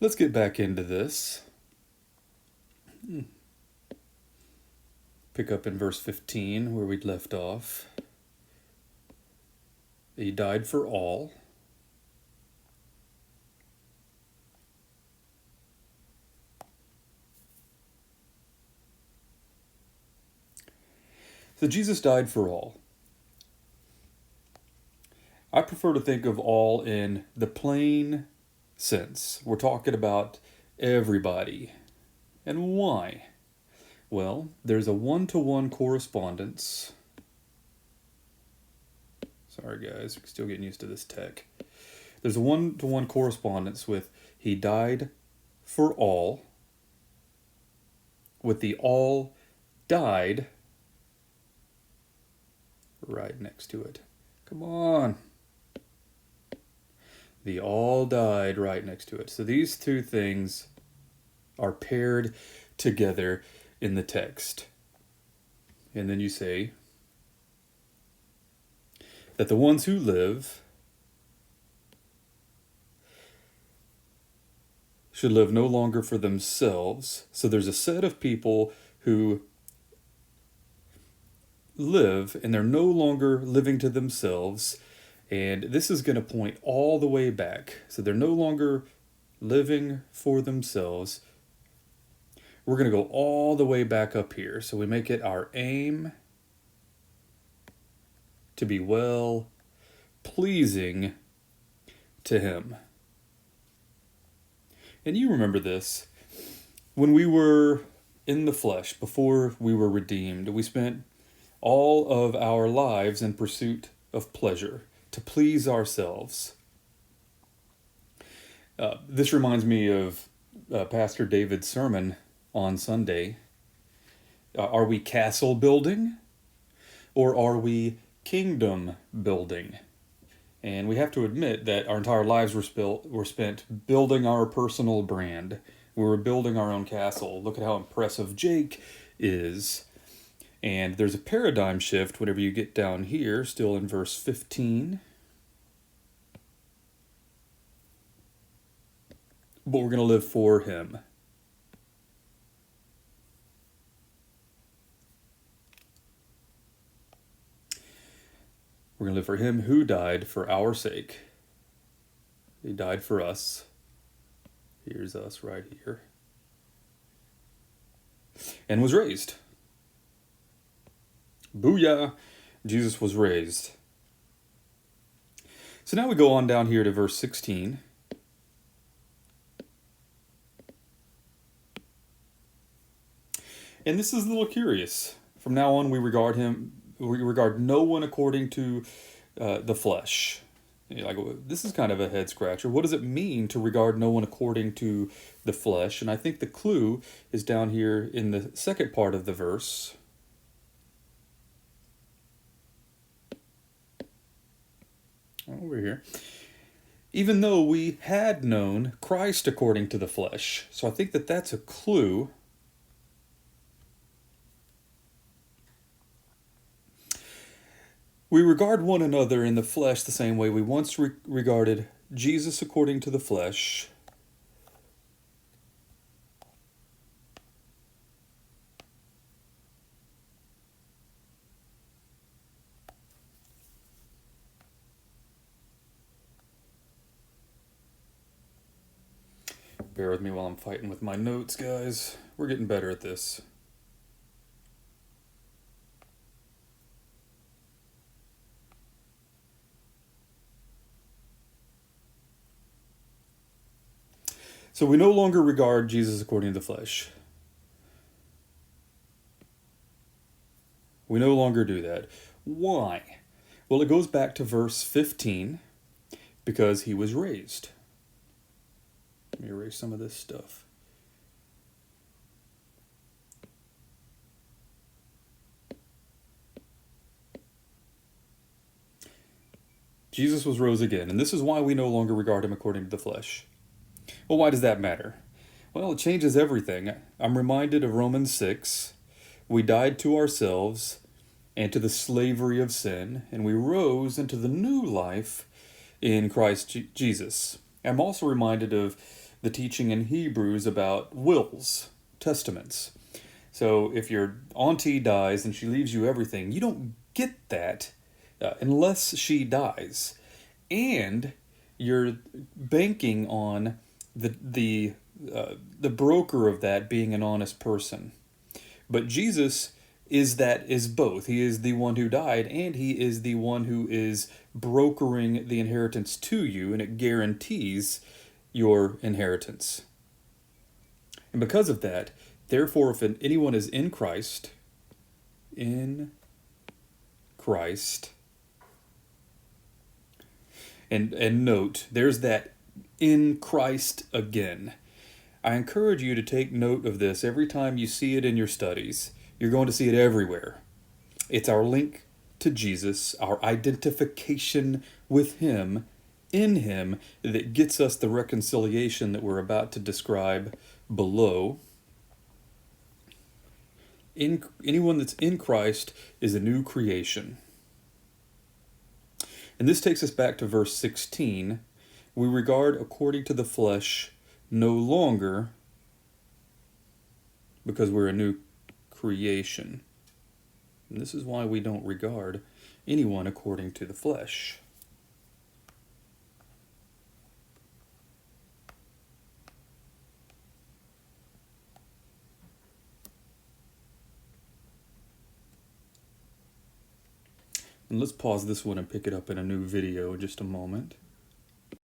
Let's get back into this. Pick up in verse 15 where we'd left off. He died for all. So Jesus died for all. I prefer to think of all in the plain sense. We're talking about everybody. And why? Well, there's a one-to-one correspondence. Sorry guys, we're still getting used to this tech. There's a one-to-one correspondence with he died for all, with the all died right next to it. Come on. The all died right next to it. So these two things are paired together in the text. And then you say that the ones who live should live no longer for themselves. So there's a set of people who live and they're no longer living to themselves. And this is going to point all the way back. So they're no longer living for themselves. We're going to go all the way back up here. So we make it our aim to be well pleasing to him. And you remember this. When we were in the flesh, before we were redeemed, we spent all of our lives in pursuit of pleasure, to please ourselves. This reminds me of Pastor David's sermon on Sunday. Are we castle building or are we kingdom building? And we have to admit that our entire lives were spent building our personal brand. We were building our own castle. Look at how impressive Jake is. And there's a paradigm shift whenever you get down here, still in verse 15. But we're going to live for him. We're going to live for him who died for our sake. He died for us. Here's us right here. And was raised. Booyah! Jesus was raised. So now we go on down here to verse 16. And this is a little curious. From now on, we regard no one according to the flesh. Like, this is kind of a head scratcher. What does it mean to regard no one according to the flesh? And I think the clue is down here in the second part of the verse. Over here. Even though we had known Christ according to the flesh. So I think that that's a clue. We regard one another in the flesh the same way we once regarded Jesus according to the flesh. Bear with me while I'm fighting with my notes, guys. We're getting better at this. So we no longer regard Jesus according to the flesh. We no longer do that. Why? Well, it goes back to verse 15, because he was raised. Let me erase some of this stuff. Jesus was rose again, and this is why we no longer regard him according to the flesh. Well, why does that matter? Well, it changes everything. I'm reminded of Romans 6. We died to ourselves and to the slavery of sin, and we rose into the new life in Christ Jesus. I'm also reminded of the teaching in Hebrews about wills, testaments. So if your auntie dies and she leaves you everything, you don't get that unless she dies. And you're banking on the broker of that being an honest person. But Jesus is both. He is the one who died, and he is the one who is brokering the inheritance to you, and it guarantees your inheritance. And because of that, therefore, if anyone is in Christ, and note, there's that in Christ again. I encourage you to take note of this every time you see it in your studies. You're going to see it everywhere. It's our link to Jesus, our identification with Him, in Him, that gets us the reconciliation that we're about to describe below. Anyone that's in Christ is a new creation. And this takes us back to verse 16. We regard according to the flesh no longer, because we're a new creation. And this is why we don't regard anyone according to the flesh. And let's pause this one and pick it up in a new video in just a moment.